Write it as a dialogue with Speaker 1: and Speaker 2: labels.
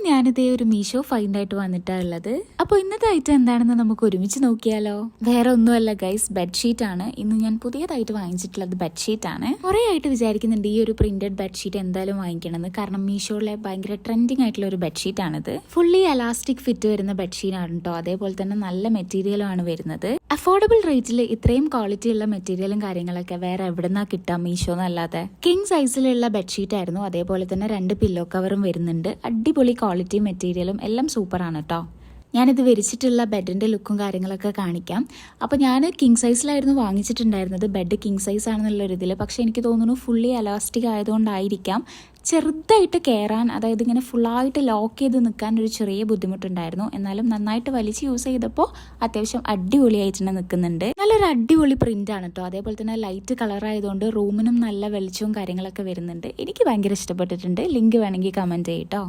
Speaker 1: ഞാനിതേ ഒരു മീഷോ ഫൈൻഡ് ആയിട്ട് വന്നിട്ടുള്ളത്. അപ്പോൾ ഇന്നത്തെ ഐറ്റം എന്താണെന്ന് നമുക്ക് ഒരുമിച്ച് നോക്കിയാലോ. വേറെ ഒന്നുമല്ല ഗൈസ്, ബെഡ്ഷീറ്റ് ആണ്. ഇന്ന് ഞാൻ പുതിയതായിട്ട് വാങ്ങിച്ചിട്ടുള്ളത് ബെഡ്ഷീറ്റ് ആണ്. കുറെ ആയിട്ട് വിചാരിക്കുന്നുണ്ട് ഈ ഒരു പ്രിന്റഡ് ബെഡ്ഷീറ്റ് എന്തായാലും വാങ്ങിക്കണമെന്ന്. കാരണം മീഷോയിലെ ഭയങ്കര ട്രെൻഡിങ് ആയിട്ടുള്ള ഒരു ബെഡ്ഷീറ്റ് ആണിത്. ഫുള്ളി എലാസ്റ്റിക് ഫിറ്റ് വരുന്ന ബെഡ്ഷീറ്റ് ആണ് കേട്ടോ. അതേപോലെ തന്നെ നല്ല മെറ്റീരിയലും ആണ് വരുന്നത്. അഫോർഡബിൾ റേറ്റിൽ ഇത്രയും ക്വാളിറ്റി ഉള്ള മെറ്റീരിയലും കാര്യങ്ങളൊക്കെ വേറെ എവിടെന്നാ കിട്ടാം മീഷോ എന്നല്ലാതെ. കിങ് സൈസിലുള്ള ബെഡ്ഷീറ്റ് ആയിരുന്നു. അതേപോലെ തന്നെ 2 പില്ലോ കവറും വരുന്നുണ്ട്. അടിപൊളി ക്വാളിറ്റി മെറ്റീരിയലും എല്ലാം സൂപ്പറാണ് കേട്ടോ. ഞാനിത് വിരിച്ചിട്ടുള്ള ബെഡിൻ്റെ ലുക്കും കാര്യങ്ങളൊക്കെ കാണിക്കാം. അപ്പോൾ ഞാൻ കിങ് സൈസിലായിരുന്നു വാങ്ങിച്ചിട്ടുണ്ടായിരുന്നത്. ബെഡ് കിങ് സൈസ് ആണെന്നുള്ളൊരു ഇതിൽ. പക്ഷേ എനിക്ക് തോന്നുന്നു ഫുള്ളി എലാസ്റ്റിക് ആയതുകൊണ്ടായിരിക്കാം ചെറുതായിട്ട് കയറാൻ, അതായത് ഇങ്ങനെ ഫുള്ളായിട്ട് ലോക്ക് ചെയ്ത് നിൽക്കാൻ ഒരു ചെറിയ ബുദ്ധിമുട്ടുണ്ടായിരുന്നു. എന്നാലും നന്നായിട്ട് വലിച്ച് യൂസ് ചെയ്തപ്പോൾ അത്യാവശ്യം അടിപൊളിയായിട്ട് തന്നെ നിൽക്കുന്നുണ്ട്. നല്ലൊരു അടിപൊളി പ്രിന്റ് ആണ് കേട്ടോ. അതേപോലെ തന്നെ ലൈറ്റ് കളർ ആയതുകൊണ്ട് റൂമിനും നല്ല വെളിച്ചവും കാര്യങ്ങളൊക്കെ വരുന്നുണ്ട്. എനിക്ക് ഭയങ്കര ഇഷ്ടപ്പെട്ടിട്ടുണ്ട്. ലിങ്ക് വേണമെങ്കിൽ കമൻറ്റ് ചെയ്യട്ടോ.